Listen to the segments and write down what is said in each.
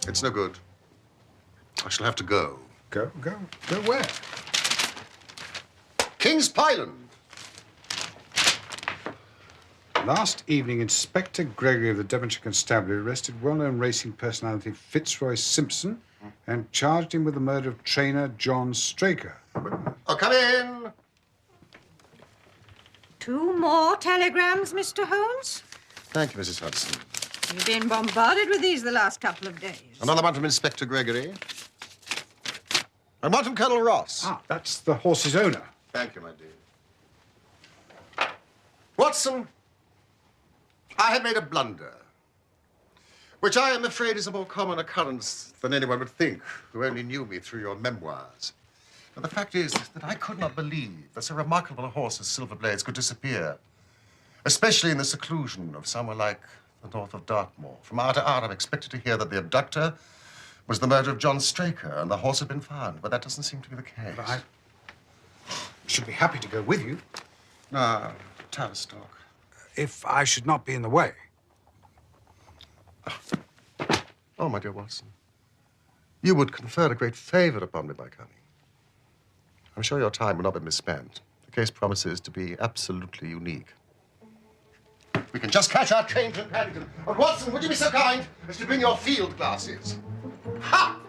It's no good. I shall have to go. Go where? King's Pyland. Last evening, Inspector Gregory of the Devonshire Constabulary arrested well-known racing personality Fitzroy Simpson and charged him with the murder of trainer John Straker. Oh, come in. 2 more telegrams, Mr. Holmes? Thank you, Mrs. Hudson. You've been bombarded with these the last couple of days. Another one from Inspector Gregory. And one from Colonel Ross. Ah, that's the horse's owner. Thank you, my dear. Watson, I have made a blunder, which I am afraid is a more common occurrence than anyone would think who only knew me through your memoirs. And the fact is that I could not believe that so remarkable a horse as Silver Blaze could disappear, especially in the seclusion of somewhere like the north of Dartmoor. From hour to hour, I've expected to hear that the abductor was the murder of John Straker and the horse had been found, but that doesn't seem to be the case. But I should be happy to go with you. No, Tavistock. If I should not be in the way. Oh, my dear Watson, you would confer a great favor upon me by coming. I'm sure your time will not be misspent. The case promises to be absolutely unique. We can just catch our train to Paddington. But Watson, would you be so kind as to bring your field glasses? Ha!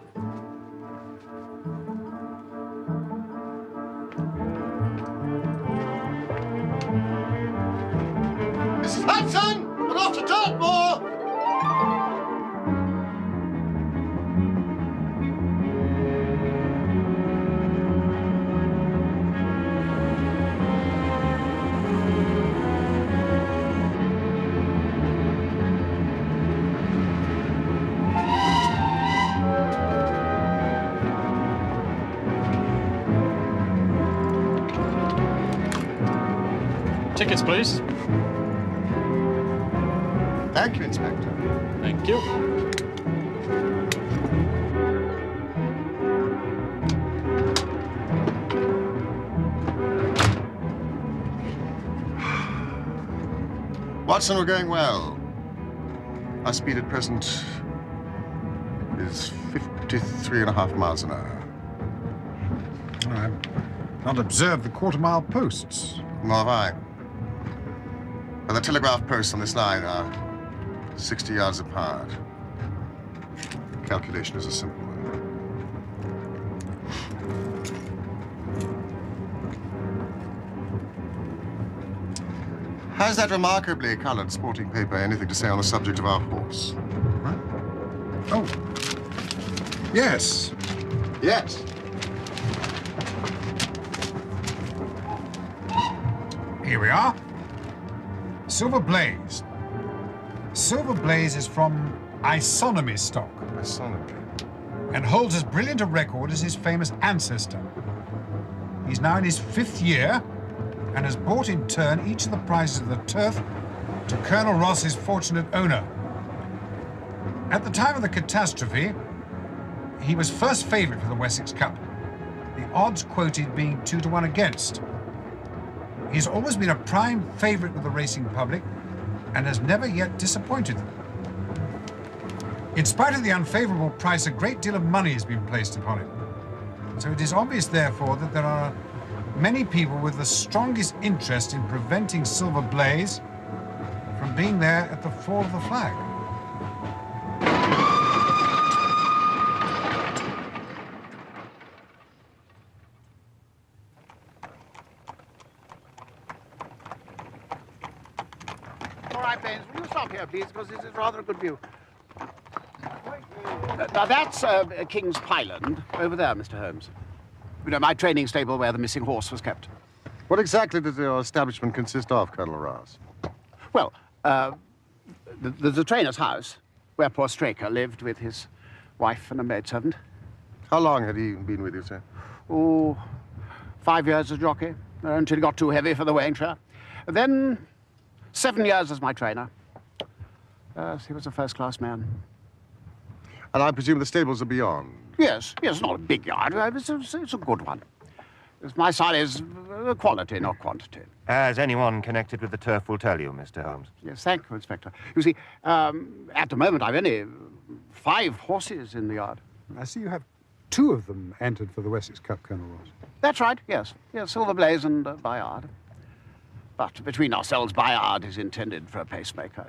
Mrs. Hudson, we're off to Dartmoor! Tickets, please. Thank you, Inspector. Thank you. Watson, we're going well. Our speed at present is 53.5 miles an hour. I've not observed the quarter-mile posts. Nor have I. But the telegraph posts on this line are 60 yards apart. Calculation is a simple one. Has that remarkably colored sporting paper anything to say on the subject of our horse? What? Oh. Yes. Yes. Here we are. Silver Blaze. Silver Blaze is from isonomy stock. Isonomy. And holds as brilliant a record as his famous ancestor. He's now in his 5th year and has bought in turn each of the prizes of the turf to Colonel Ross's fortunate owner. At the time of the catastrophe, he was first favourite for the Wessex Cup, the odds quoted being 2 to 1 against. He's always been a prime favourite with the racing public and has never yet disappointed them. In spite of the unfavourable price, a great deal of money has been placed upon him. So it is obvious, therefore, that there are many people with the strongest interest in preventing Silver Blaze from being there at the fall of the flag. All right, Baines, will you stop here, please, because this is rather a good view. Now, that's King's Pyland, over there, Mr. Holmes. You know, my training stable where the missing horse was kept. What exactly does your establishment consist of, Colonel Ross? Well, there's a trainer's house where poor Straker lived with his wife and a maidservant. How long had he been with you, sir? Oh, 5 years as jockey, until he got too heavy for the weighing chair. Then 7 years as my trainer. He was a first-class man. And I presume the stables are beyond? Yes, not a big yard. It's a good one. My son is quality, not quantity. As anyone connected with the turf will tell you, Mr. Holmes. Yes, thank you, Inspector. You see, at the moment, I've only 5 horses in the yard. I see you have 2 of them entered for the Wessex Cup, Colonel Ross. That's right, yes. Yes, Silver Blaze and Bayard. But between ourselves, Bayard is intended for a pacemaker.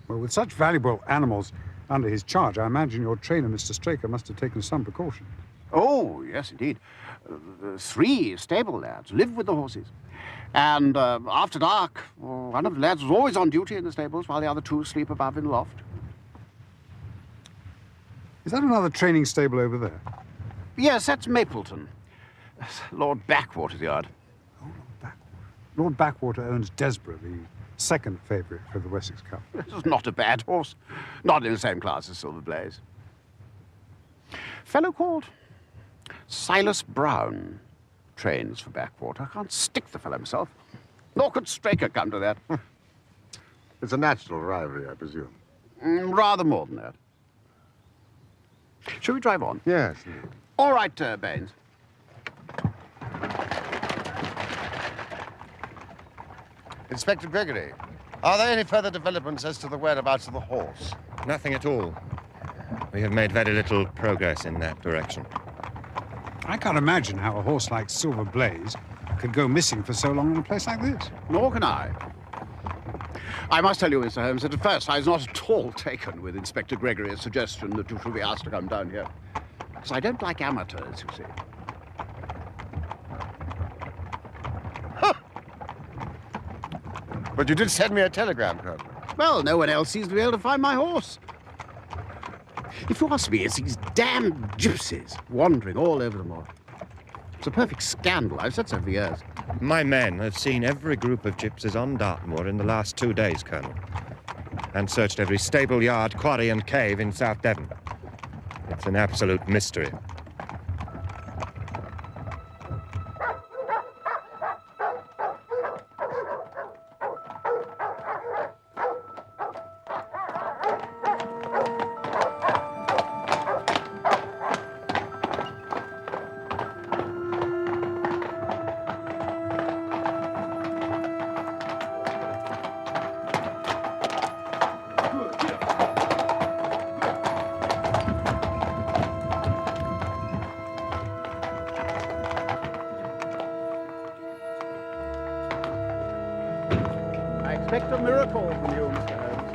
Well, with such valuable animals under his charge, I imagine your trainer, Mr. Straker, must have taken some precautions. Oh, yes, indeed. 3 stable lads live with the horses. And after dark, one of the lads was always on duty in the stables while the other 2 sleep above in the loft. Is that another training stable over there? Yes, that's Mapleton. Lord Backwater's yard. Oh, Lord Backwater owns Desborough, the second favourite for the Wessex Cup. This is not a bad horse. Not in the same class as Silver Blaze. Fellow called Silas Brown trains for Backwater. I can't stick the fellow himself. Nor could Straker come to that. It's a natural rivalry, I presume. Rather more than that. Shall we drive on? Yes. All right, Baines. Inspector Gregory, are there any further developments as to the whereabouts of the horse? Nothing at all. We have made very little progress in that direction. I can't imagine how a horse like Silver Blaze could go missing for so long in a place like this. Nor can I. I must tell you, Mr. Holmes, that at first I was not at all taken with Inspector Gregory's suggestion that you should be asked to come down here. Because I don't like amateurs, you see. But you did send me a telegram, Colonel. Well, no one else seems to be able to find my horse. If you ask me, it's these damned gypsies wandering all over the moor. It's a perfect scandal. I've said so for years. My men have seen every group of gypsies on Dartmoor in the last 2 days, Colonel, and searched every stable yard, quarry and cave in South Devon. It's an absolute mystery. I expect a miracle from you, Mr. Holmes.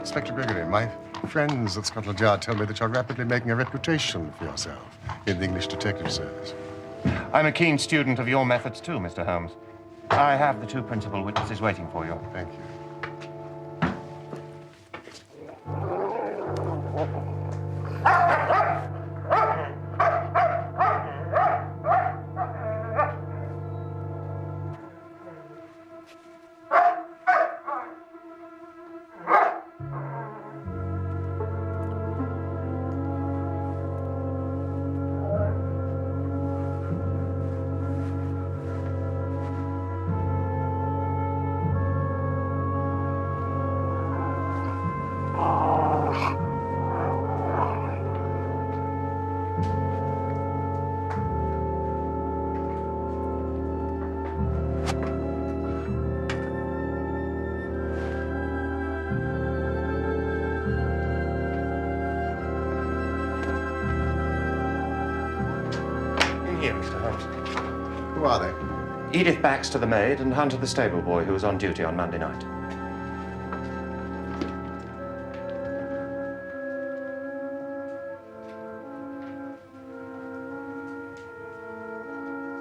Inspector Gregory, my friends at Scotland Yard tell me that you're rapidly making a reputation for yourself in the English detective service. I'm a keen student of your methods too, Mr. Holmes. I have the 2 principal witnesses waiting for you. Thank you. Here, Mr. Holmes. Who are they? Edith Baxter, the maid, and Hunter, the stable boy, who was on duty on Monday night.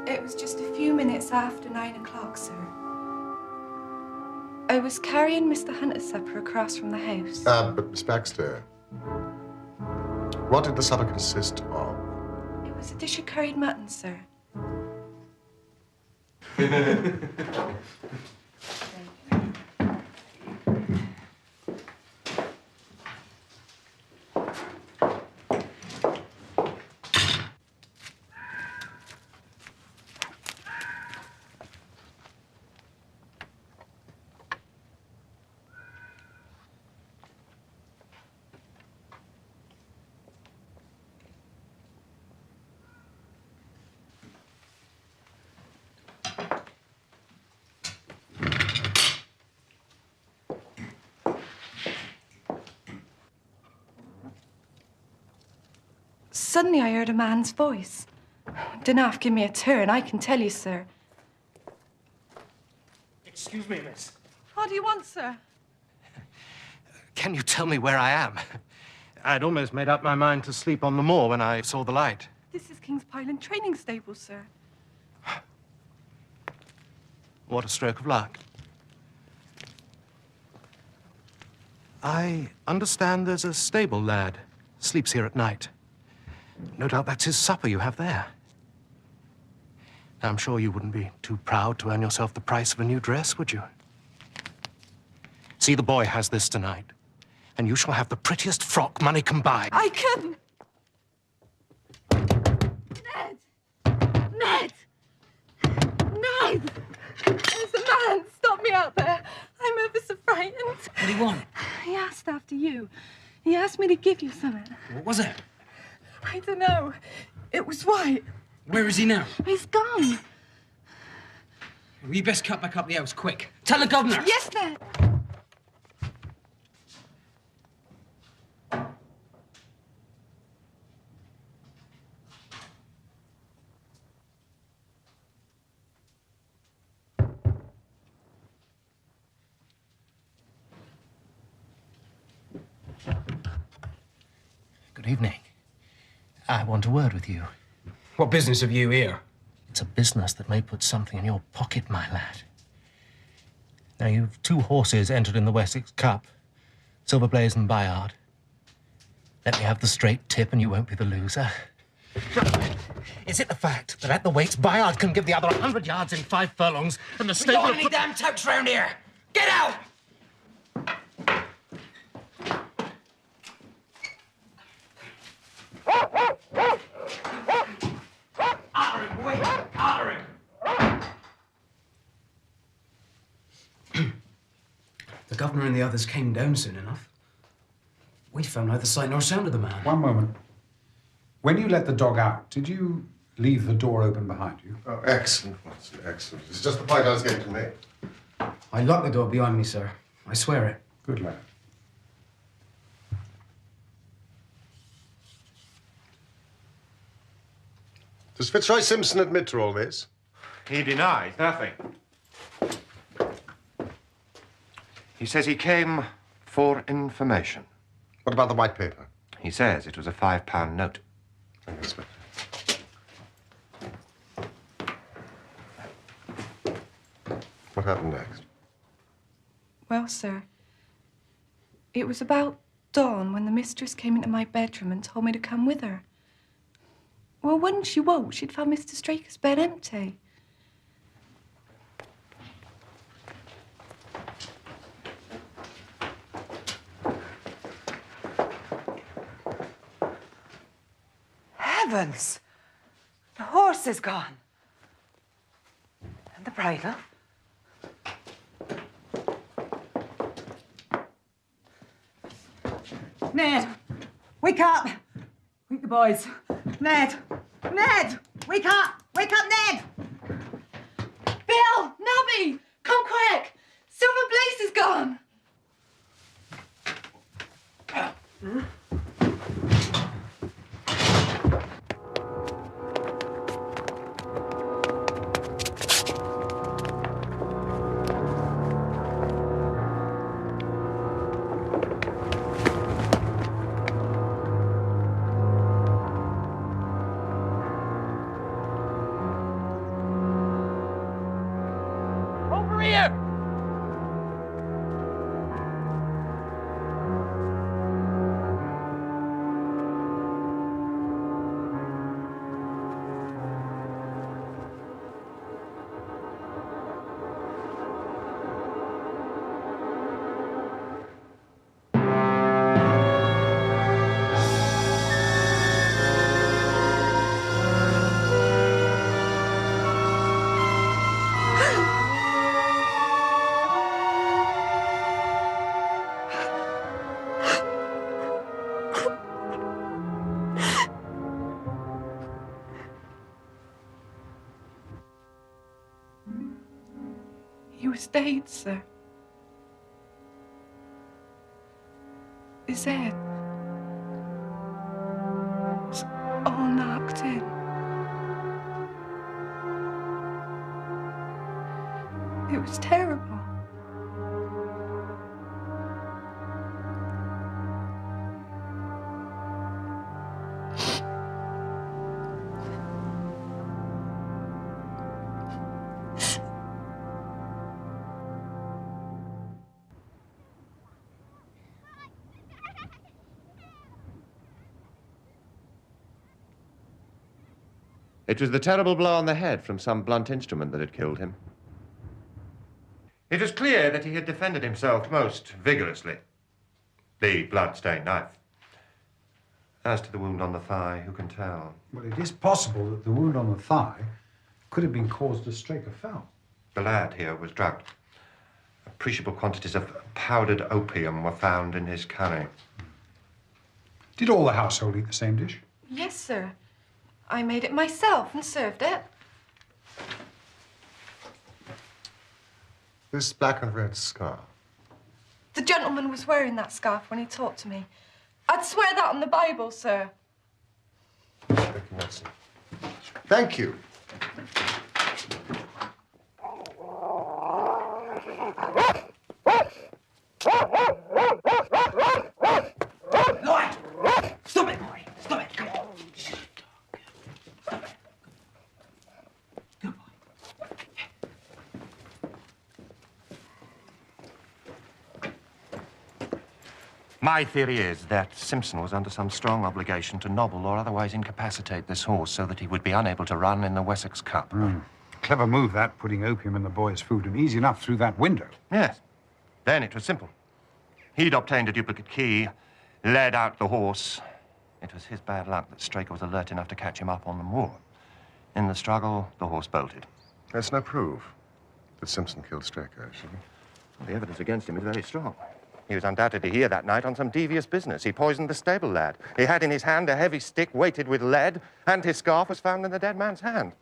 It was just a few minutes after 9 o'clock, sir. I was carrying Mr. Hunter's supper across from the house. But Miss Baxter, what did the supper consist of? It was a dish of curried mutton, sir. suddenly I heard a man's voice. Didn't half give me a turn, I can tell you, sir. Excuse me, miss. What do you want, sir? Can you tell me where I am? I'd almost made up my mind to sleep on the moor when I saw the light. This is King's Pyland Training Stable, sir. What a stroke of luck. I understand there's a stable lad. Sleeps here at night. No doubt that's his supper you have there. Now, I'm sure you wouldn't be too proud to earn yourself the price of a new dress, would you? See, the boy has this tonight, and you shall have the prettiest frock money can buy. I couldn't! Ned! Ned! Ned! There's a man! Stop me out there! I'm ever so frightened. What do you want? He asked after you. He asked me to give you something. What was it? I don't know. It was white. Where is he now? He's gone. We best cut back up the house, quick. Tell the governor. Yes, Ned. Good evening. I want a word with you. What business have you here? It's a business that may put something in your pocket, my lad. Now, you've 2 horses entered in the Wessex Cup, Silver Blaze and Bayard. Let me have the straight tip and you won't be the loser. Is it the fact that at the weights, Bayard can give the other 100 yards in 5 furlongs and the We stable... don't want any damn touts round here. Get out! Otter him, boy! Otter him! The governor and the others came down soon enough. We found neither sight nor sound of the man. One moment. When you let the dog out, did you leave the door open behind you? Oh, excellent, Watson, excellent. It's just the point I was going to make. I locked the door behind me, sir. I swear it. Good lad. Does Fitzroy Simpson admit to all this? He denies nothing. He says he came for information. What about the white paper? He says it was a £5 note. Thank you, Inspector. What happened next? Well, sir, it was about dawn when the mistress came into my bedroom and told me to come with her. Well, when she woke, she'd found Mr. Straker's bed empty. Heavens! The horse is gone. And the bridle. Ned! Wake up! Wake the boys. Ned! Ned! Wake up! Wake up, Ned! Bill! Nubby! Come quick! Silver Blaze is gone! Over here! He was dead, sir. His head was all It was the terrible blow on the head from some blunt instrument that had killed him. It was clear that he had defended himself most vigorously. The blood-stained knife. As to the wound on the thigh, who can tell? Well, it is possible that the wound on the thigh could have been caused as Straker fell. The lad here was drugged. Appreciable quantities of powdered opium were found in his curry. Did all the household eat the same dish? Yes, sir. I made it myself and served it. This black and red scarf. The gentleman was wearing that scarf when he talked to me. I'd swear that on the Bible, sir. Thank you, Watson. Thank you. Lloyd! Stop it, boy! Stop it! Come on! Stop it. Good boy. My theory is that Simpson was under some strong obligation to nobble or otherwise incapacitate this horse so that he would be unable to run in the Wessex Cup. Clever move, that, putting opium in the boy's food, and easy enough through that window. Yes. Then it was simple. He'd obtained a duplicate key, led out the horse. It was his bad luck that Straker was alert enough to catch him up on the moor. In the struggle, the horse bolted. There's no proof that Simpson killed Straker, actually. Well, the evidence against him is very strong. He was undoubtedly here that night on some devious business. He poisoned the stable lad. He had in his hand a heavy stick weighted with lead, and his scarf was found in the dead man's hand.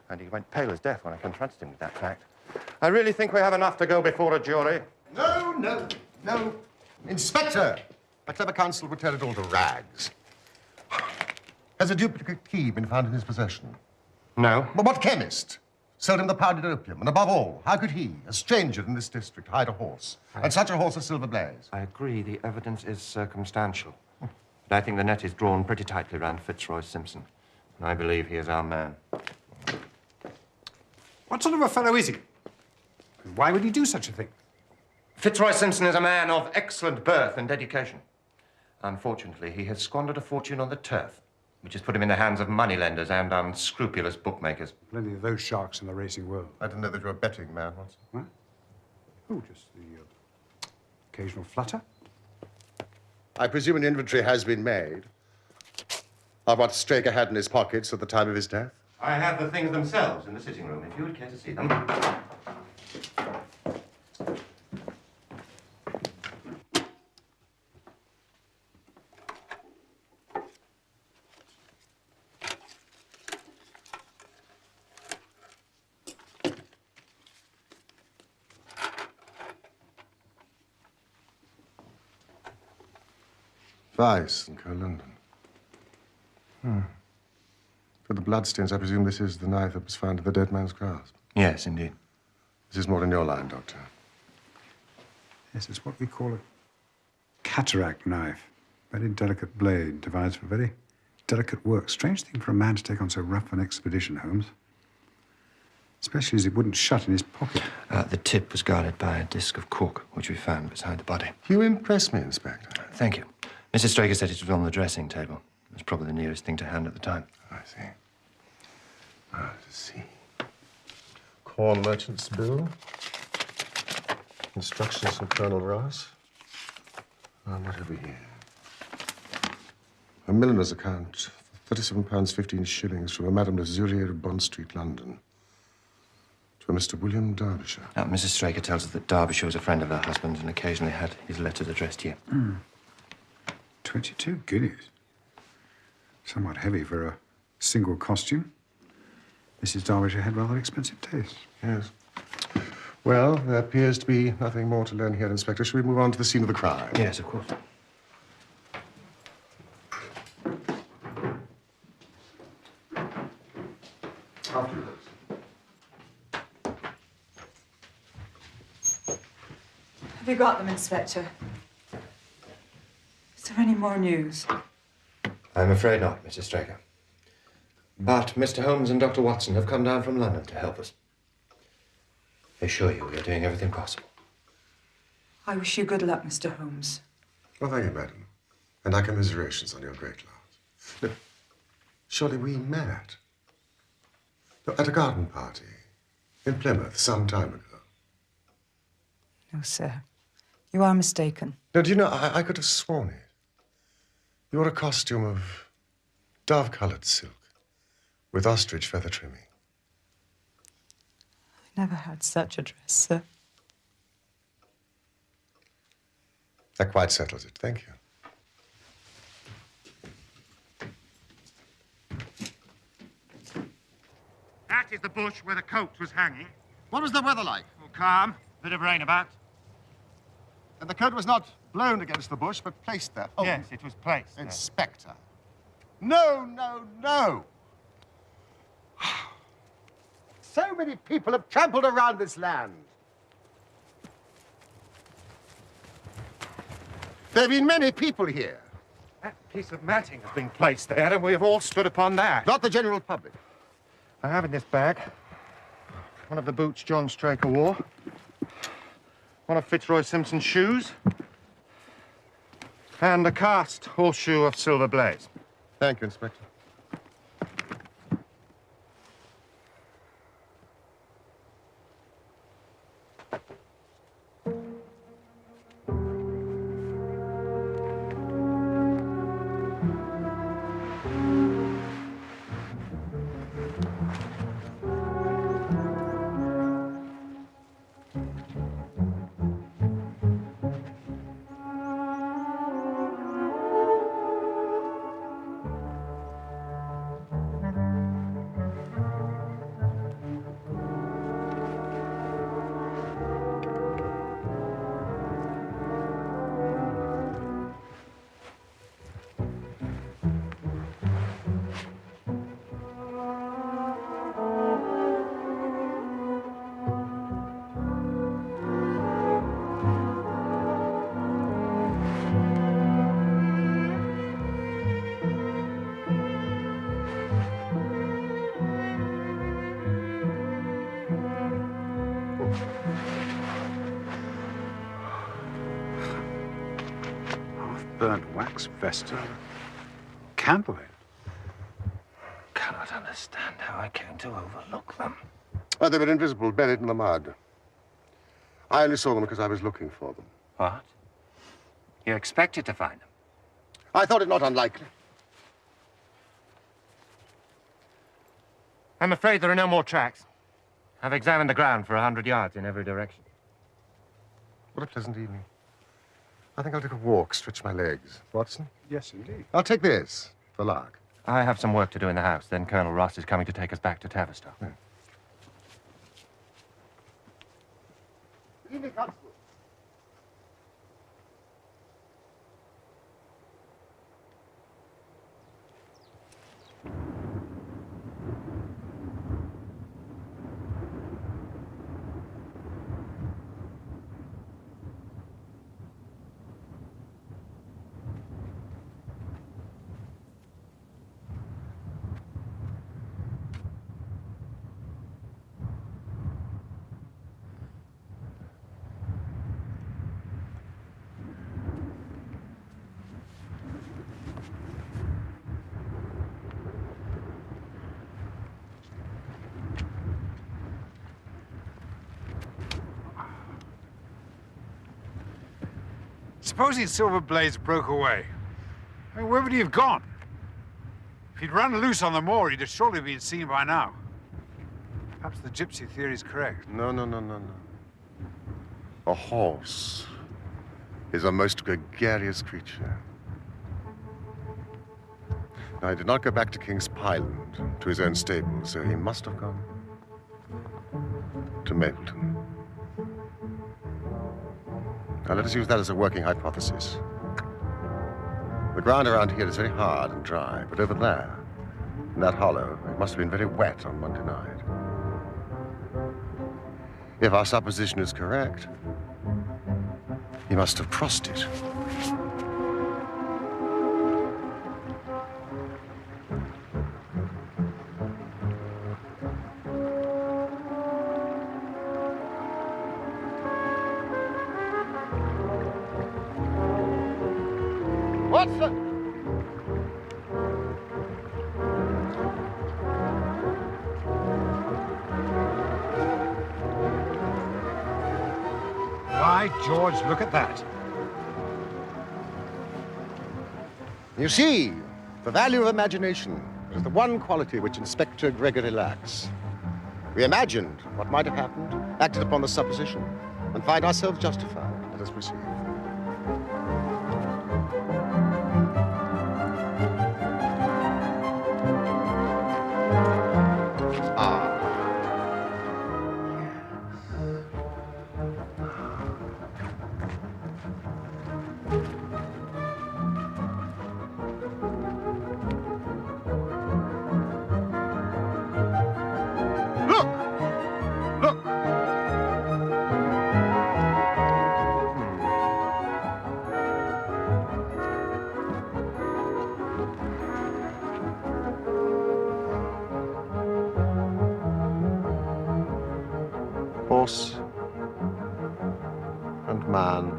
And he went pale as death when I confronted him with that fact. I really think we have enough to go before a jury. No, no, no. Inspector! A clever counsel would tear it all to rags. Has a duplicate key been found in his possession? No. But what chemist sold him the powdered opium? And above all, how could he, a stranger in this district, hide a horse? And such a horse as Silver Blaze? I agree the evidence is circumstantial. But I think the net is drawn pretty tightly round Fitzroy Simpson. And I believe he is our man. What sort of a fellow is he? And why would he do such a thing? Fitzroy Simpson is a man of excellent birth and education. Unfortunately, he has squandered a fortune on the turf, which has put him in the hands of moneylenders and unscrupulous bookmakers. Plenty of those sharks in the racing world. I didn't know that you were a betting man, Watson. What? Oh, just the occasional flutter. I presume an inventory has been made of what Straker had in his pockets at the time of his death? I have the things themselves in the sitting room, if you would care to see them. Vice and Co-London. For the bloodstains, I presume this is the knife that was found in the dead man's grasp. Yes, indeed. This is more in your line, Doctor. Yes, it's what we call a cataract knife. Very delicate blade, devised for very delicate work. Strange thing for a man to take on so rough an expedition, Holmes. Especially as it wouldn't shut in his pocket. The tip was guarded by a disc of cork, which we found beside the body. You impress me, Inspector. Thank you. Mrs. Straker said it was on the dressing table. It was probably the nearest thing to hand at the time. I see. Let's see. Corn merchant's bill. Instructions from Colonel Ross. What have we here? A milliner's account. £37, 15 shillings from a Madame de Zurier of Bond Street, London. To a Mr. William Derbyshire. Now, Mrs. Straker tells us that Derbyshire was a friend of her husband's and occasionally had his letters addressed here. 22 guineas. Somewhat heavy for a single costume. Mrs. Derbyshire had rather expensive taste. Yes. Well, there appears to be nothing more to learn here, Inspector. Shall we move on to the scene of the crime? Yes, of course. After you. Have you got them, Inspector? Is there any more news? I'm afraid not, Mrs. Straker. But Mr. Holmes and Dr. Watson have come down from London to help us. I assure you we are doing everything possible. I wish you good luck, Mr. Holmes. Well, thank you, madam. And our commiserations on your great loss. Look, surely we met At a garden party in Plymouth some time ago. No, sir. You are mistaken. No, do you know, I could have sworn it. You wore a costume of dove-colored silk with ostrich feather trimming. I never had such a dress, sir. That quite settles it. Thank you. That is the bush where the coat was hanging. What was the weather like? Oh, calm. Bit of rain about. And the coat was not blown against the bush, but placed there. Oh, Yes, it was placed there. Inspector. No, no, no. So many people have trampled around this land. There have been many people here. That piece of matting has been placed there, and we have all stood upon that. Not the general public. I have in this bag one of the boots John Straker wore, one of Fitzroy Simpson's shoes, and a cast horseshoe of Silver Blaze. Thank you, Inspector. Burnt wax vesta. Candlelit. Cannot understand how I came to overlook them. Oh, they were invisible, buried in the mud. I only saw them because I was looking for them. What? You expected to find them? I thought it not unlikely. I'm afraid there are no more tracks. I've examined the ground for 100 yards in every direction. What a pleasant evening. I think I'll take a walk, stretch my legs. Watson? Yes, indeed. I'll take this for lark. I have some work to do in the house. Then Colonel Ross is coming to take us back to Tavistock. Evening, Constable. Supposing Silver Blaze broke away. I mean, where would he have gone? If he'd run loose on the moor, he'd have surely been seen by now. Perhaps the gypsy theory is correct. No, no, no, no, no. A horse is a most gregarious creature. Now, he did not go back to King's Pyland, to his own stable, so he must have gone to Mapleton. Now, let us use that as a working hypothesis. The ground around here is very hard and dry, but over there, in that hollow, it must have been very wet on Monday night. If our supposition is correct, he must have crossed it. Watson! By George, look at that. You see, the value of imagination is the one quality which Inspector Gregory lacks. We imagined what might have happened, acted upon the supposition, and find ourselves justified. Let us proceed. Horse and man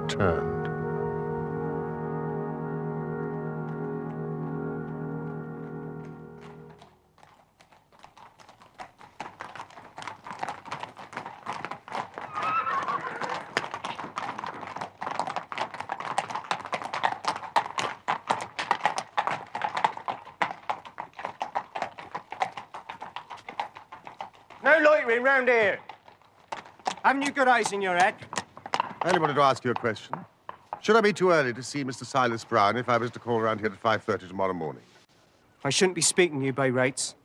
turned. No loitering round here. Haven't you got eyes in your head? I only wanted to ask you a question. Should I be too early to see Mr. Silas Brown if I was to call around here at 5:30 tomorrow morning? I shouldn't be speaking to you by rights.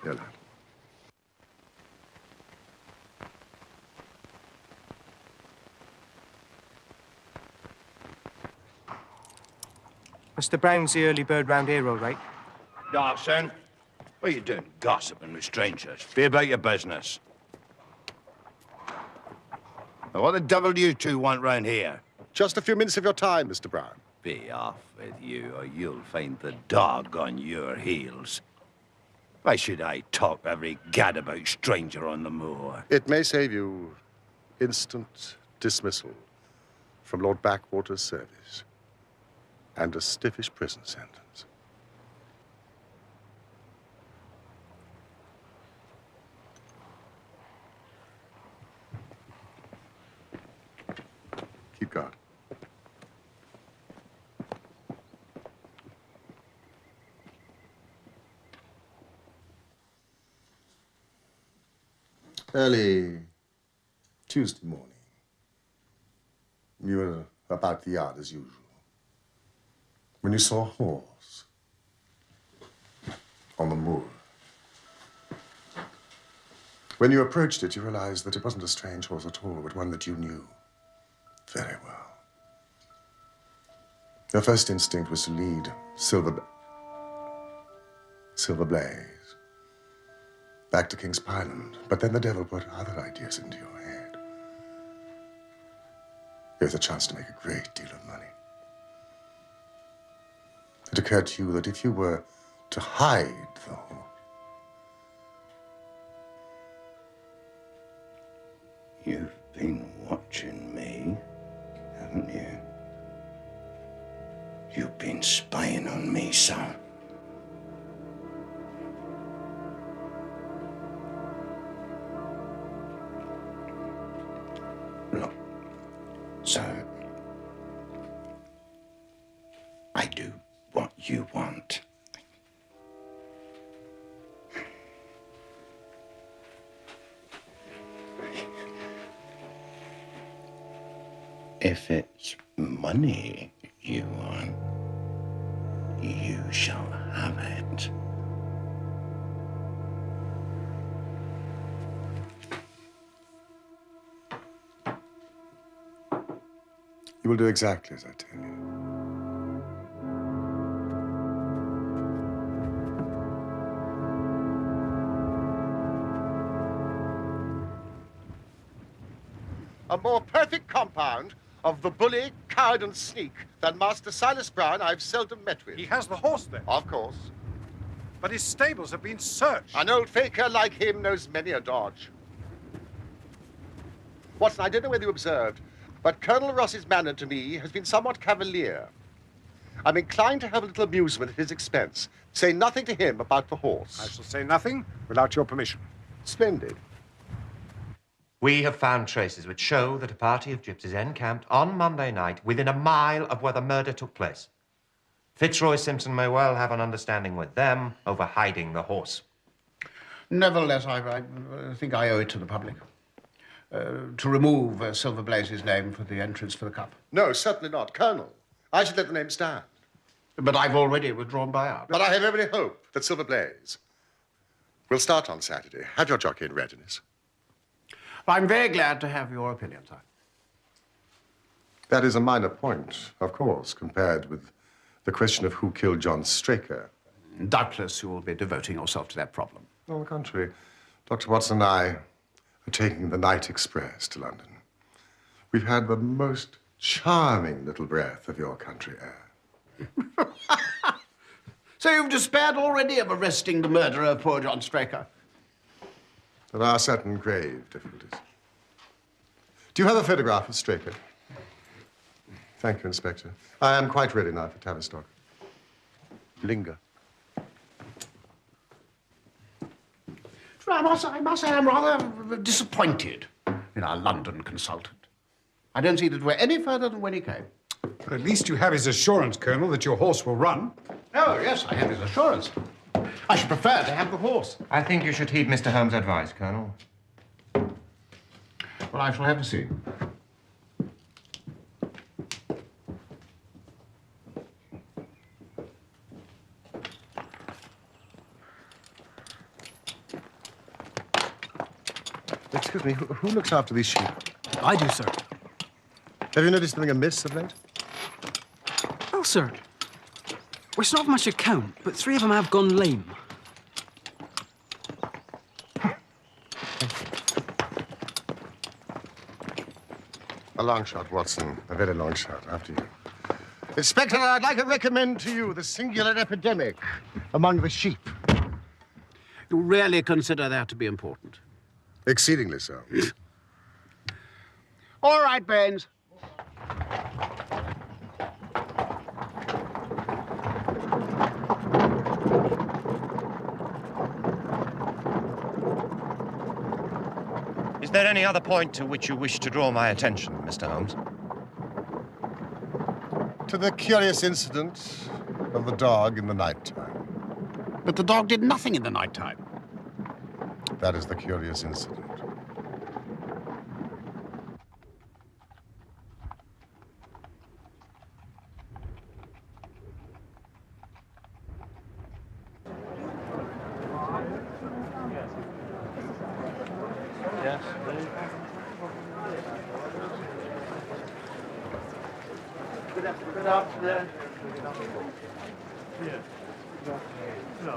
Here, lad. Mr. Brown's the early bird round here, all right? Now, son, what are you doing gossiping with strangers? Be about your business. Now, what the devil do you two want round here? Just a few minutes of your time, Mr. Brown. Be off with you, or you'll find the dog on your heels. Why should I talk every gadabout stranger on the moor? It may save you instant dismissal from Lord Backwater's service and a stiffish prison sentence. Keep guard. Early Tuesday morning, you were about the yard as usual when you saw a horse on the moor. When you approached it, you realized that it wasn't a strange horse at all, but one that you knew very well. Your first instinct was to lead Silver Blaze back to King's Pyland, but then the devil put other ideas into your head. Here's a chance to make a great deal of money. It occurred to you that if you were to hide the horse, You've been watching me, haven't you? You've been spying on me, son. Look, son, I do what you want. If it's money you want, you shall have it. you will do exactly as I tell you. A more perfect compound of the bully, coward, and sneak than Master Silas Brown I've seldom met with. He has the horse, then? Of course. But his stables have been searched. An old faker like him knows many a dodge. Watson, I don't know whether you observed, but Colonel Ross's manner to me has been somewhat cavalier. I'm inclined to have a little amusement at his expense. Say nothing to him about the horse. I shall say nothing without your permission. Splendid. We have found traces which show that a party of gypsies encamped on Monday night within a mile of where the murder took place. Fitzroy Simpson may well have an understanding with them over hiding the horse. Nevertheless, I think I owe it to the public to remove Silver Blaze's name for the entrance for the cup. No, certainly not. Colonel, I should let the name stand. But I've already withdrawn buyout. But I have every hope that Silver Blaze will start on Saturday. Have your jockey in readiness. I'm very glad to have your opinion, sir. That is a minor point, of course, compared with the question of who killed John Straker. Doubtless you will be devoting yourself to that problem. On the contrary, Dr. Watson and I are taking the night express to London. We've had the most charming little breath of your country air. So you've despaired already of arresting the murderer of poor John Straker? There are certain grave difficulties. Do you have a photograph of Straker? Thank you, Inspector. I am quite ready now for Tavistock. Linger. I must say I'm rather disappointed in our London consultant. I don't see that we're any further than when he came. But at least you have his assurance, Colonel, that your horse will run. Oh, yes, I have his assurance. I should prefer to have the horse. I think you should heed Mr. Holmes' advice, Colonel. Well, I shall have to see. Excuse me, who looks after these sheep? I do, sir. Have you noticed anything amiss of late? Well, sir, it's not of much account, but 3 of them have gone lame. A long shot, Watson. A very long shot. After you. Inspector, I'd like to recommend to you the singular epidemic among the sheep. You really consider that to be important? Exceedingly so. All right, Baines. Is there any other point to which you wish to draw my attention, Mr. Holmes? To the curious incident of the dog in the nighttime. But the dog did nothing in the nighttime. That is the curious incident. Yes. Good afternoon. Yes. No.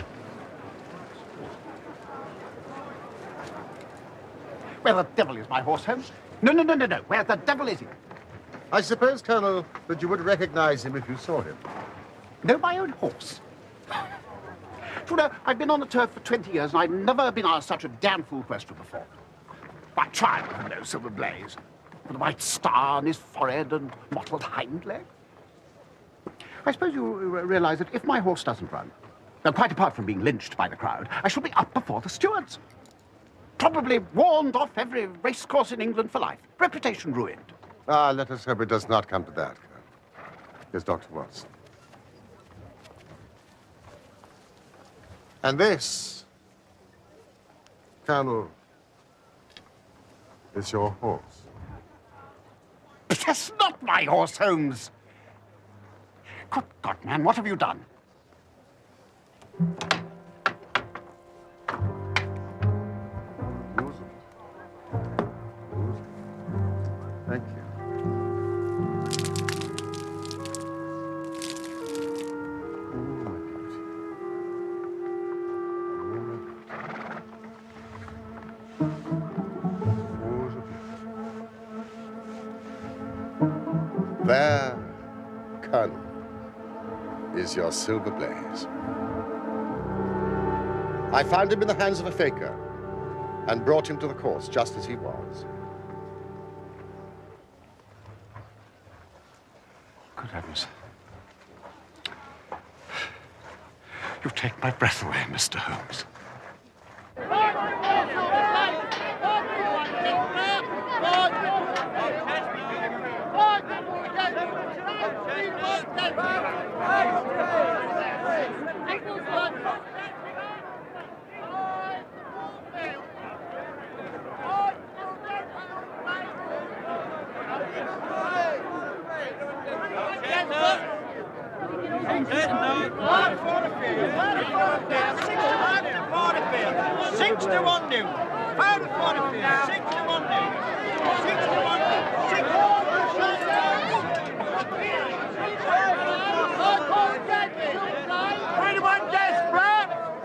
Where the devil is my horse, Holmes? No. Where the devil is he? I suppose, Colonel, that you would recognize him if you saw him. No, my own horse. You know, I've been on the turf for 20 years, and I've never been asked such a damn fool question before. I tried to know Silver Blaze, with a white star on his forehead and mottled hind leg. I suppose you realize that if my horse doesn't run, then quite apart from being lynched by the crowd, I shall be up before the stewards. Probably warned off every racecourse in England for life. Reputation ruined. Ah, let us hope it does not come to that, Colonel. Here's Dr. Watson. And this, Colonel, is your horse. But that's not my horse, Holmes. Good God, man, what have you done? Thank you. There, Colonel, is your Silver Blaze. I found him in the hands of a faker and brought him to the course just as he was. Good heavens. You take my breath away, Mr. Holmes.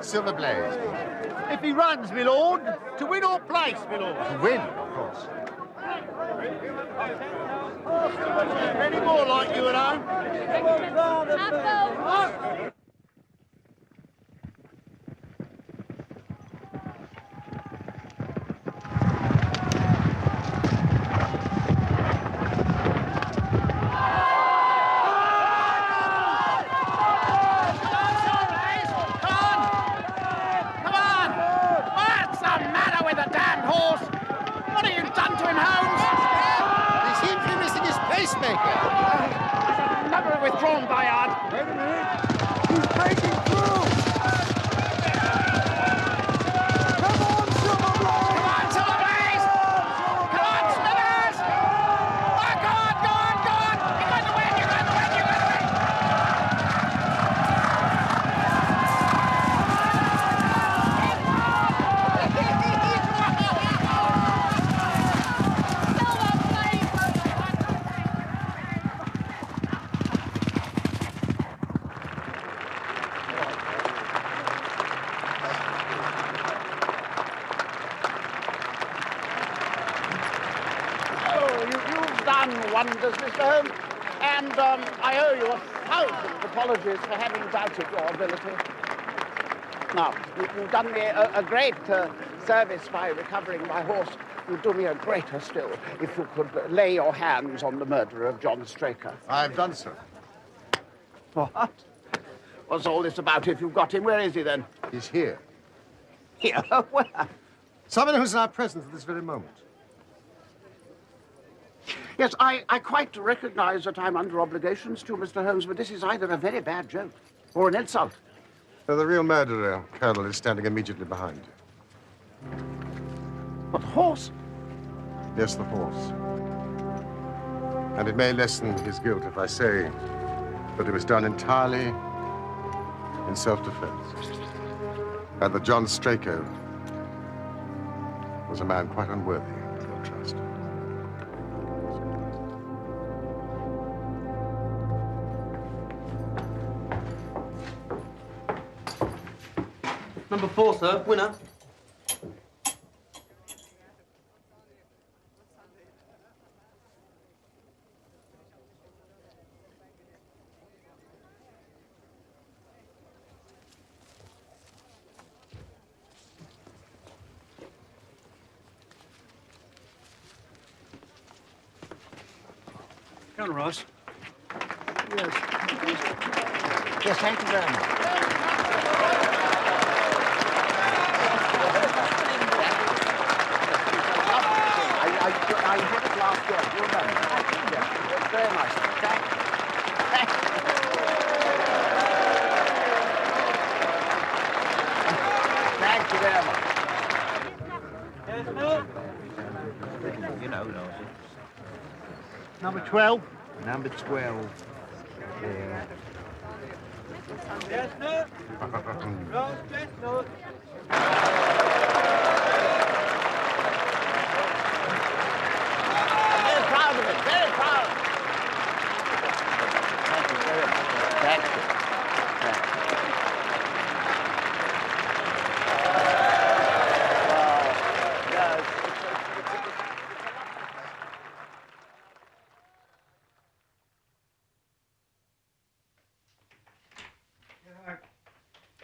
Silver Blaze. If he runs, my lord, to win or place, my lord. To win, of course. Any more like you and I? Withdrawn, Bayard. Wait a minute. He's breaking through. Come on, Silver Blaze. Come on, Silver Blaze. Come on, Smithers. Oh, go on, go on, go on. You're going to win, you're going to win, you're going to win. Wonders, Mr. Holmes, and I owe you 1,000 apologies for having doubted your ability. Now, you've done me a great service by recovering my horse. You'd do me a greater still if you could lay your hands on the murderer of John Straker. I've done so. What? What's all this about if you've got him? Where is he, then? He's here. Here? Where? Someone who's in our presence at this very moment. Yes, I quite recognize that I'm under obligations to Mr. Holmes, but this is either a very bad joke or an insult. The real murderer, Colonel, is standing immediately behind you. But the horse? Yes, the horse. And it may lessen his guilt if I say that it was done entirely in self-defense. And that John Straker was a man quite unworthy of your trust. Number 4, sir. Winner. Colonel Ross. Yes. Yes, thank you very much. I had it last year. You remember? Yes, very nice. Thank you very much. You know, Number 12. Number 12. Yeah. Chestnut. Roast chestnut. Very proud of it. Very proud. Thank you very much. Thank you.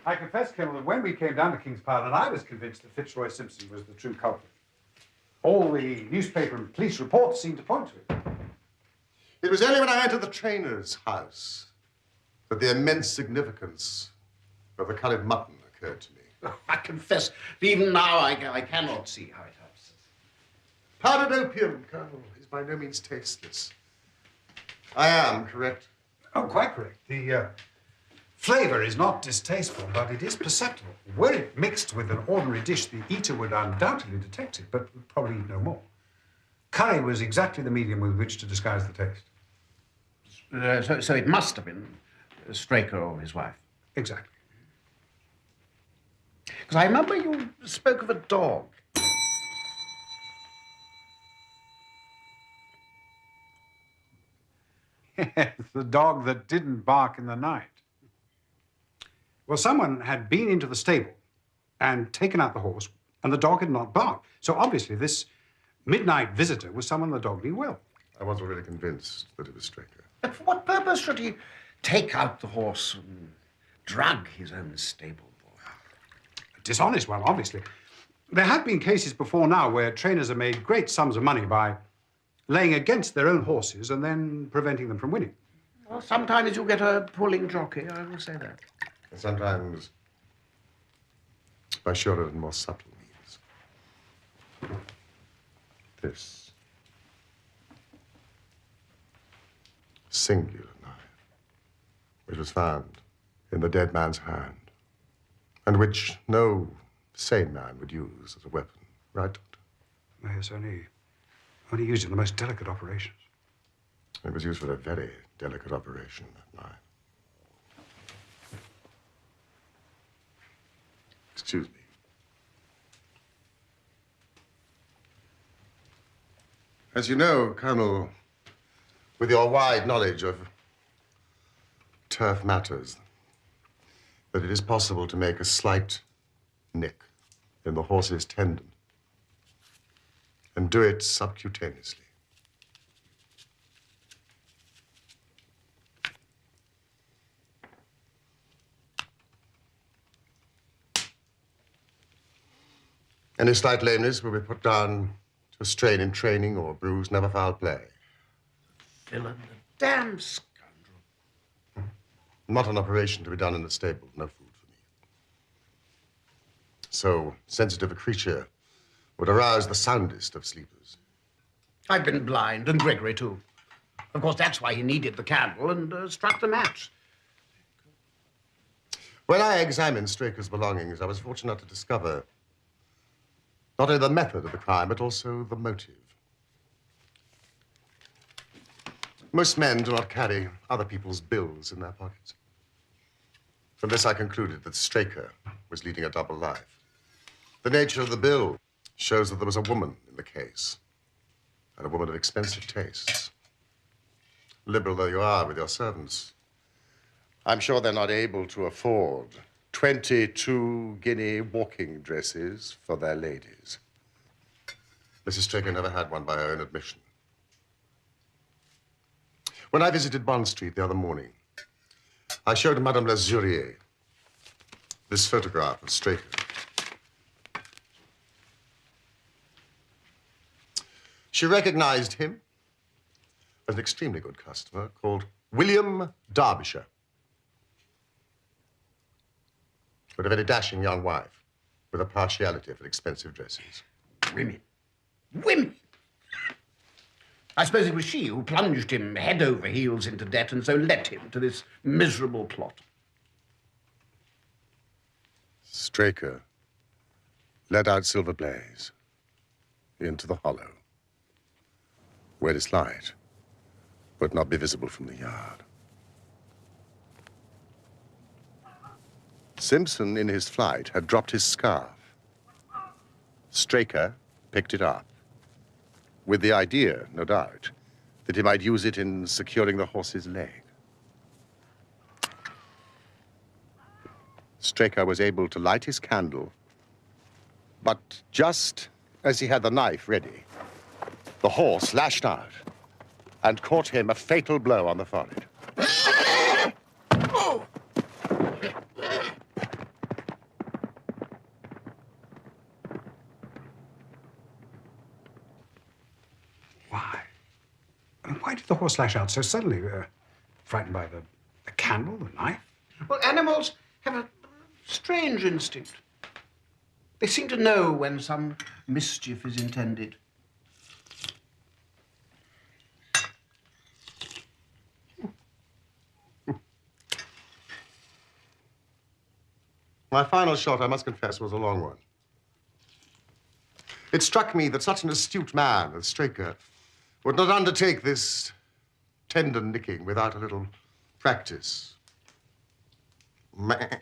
I confess, Colonel, that when we came down to King's Parliament, I was convinced that Fitzroy Simpson was the true culprit. All the newspaper and police reports seemed to point to it. It was only when I entered the trainer's house that the immense significance Well, the curried mutton occurred to me. Oh, I confess, even now I cannot see how it helps. Powdered opium, Colonel, is by no means tasteless. I am correct. Oh, quite correct. The flavor is not distasteful, but it is perceptible. Were it mixed with an ordinary dish, the eater would undoubtedly detect it, but would probably eat no more. Curry was exactly the medium with which to disguise the taste. So it must have been Straker or his wife. Exactly. Because I remember you spoke of a dog. Yes, the dog that didn't bark in the night. Well, someone had been into the stable and taken out the horse, and the dog had not barked. So obviously this midnight visitor was someone the dog knew well. I was already convinced that it was Straker. But for what purpose should he take out the horse and drug his own stable boy? A dishonest one, obviously. There have been cases before now where trainers have made great sums of money by laying against their own horses and then preventing them from winning. Well, sometimes you get a pulling jockey, I will say that. And sometimes by surer and more subtle means. This singular knife, which was found in the dead man's hand, and which no sane man would use as a weapon, right, Doctor? Yes, only used in the most delicate operations. It was used for a very delicate operation, that knife. Excuse me. As you know, Colonel, with your wide knowledge of turf matters, that it is possible to make a slight nick in the horse's tendon and do it subcutaneously. Any slight lameness will be put down to a strain in training or bruise, never foul play. Villain, the damn scoundrel. Not an operation to be done in the stable, no food for me. So sensitive a creature would arouse the soundest of sleepers. I've been blind, and Gregory, too. Of course, that's why he needed the candle and struck the match. When I examined Straker's belongings, I was fortunate to discover not only the method of the crime, but also the motive. Most men do not carry other people's bills in their pockets. From this, I concluded that Straker was leading a double life. The nature of the bill shows that there was a woman in the case, and a woman of expensive tastes. Liberal though you are with your servants, I'm sure they're not able to afford 22 guinea walking dresses for their ladies. Mrs. Straker never had one by her own admission. When I visited Bond Street the other morning, I showed Madame Lazurier this photograph of Straker. She recognized him as an extremely good customer called William Derbyshire, with a very dashing young wife with a partiality for expensive dresses. Women. Women! I suppose it was she who plunged him head over heels into debt and so led him to this miserable plot. Straker led out Silver Blaze into the hollow, where its light would not be visible from the yard. Simpson, in his flight, had dropped his scarf. Straker picked it up, with the idea, no doubt, that he might use it in securing the horse's leg. Straker was able to light his candle, but just as he had the knife ready, the horse lashed out and caught him a fatal blow on the forehead. Why did the horse lash out so suddenly? Frightened by the candle, the knife? Well, animals have a Strange instinct. They seem to know when some mischief is intended. My final shot, I must confess, was a long one. It struck me that such an astute man as Straker would not undertake this tender nicking without a little practice. The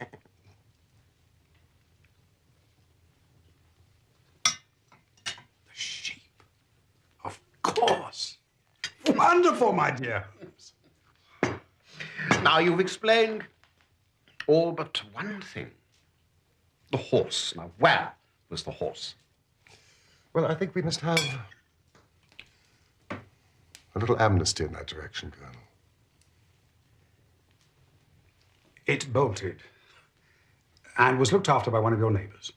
sheep. Of course. Wonderful, my dear. Now, you've explained all but one thing. The horse. Now, where was the horse? Well, I think we must have a little amnesty in that direction, Colonel. It bolted and was looked after by one of your neighbors.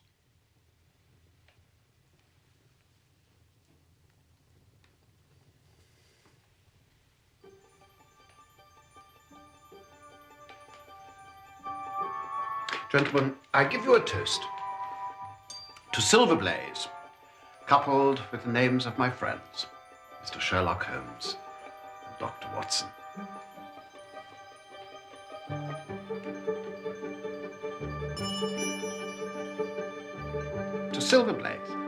Gentlemen, I give you a toast to Silver Blaze, coupled with the names of my friends, Mr. Sherlock Holmes and Dr. Watson. To Silver Blaze.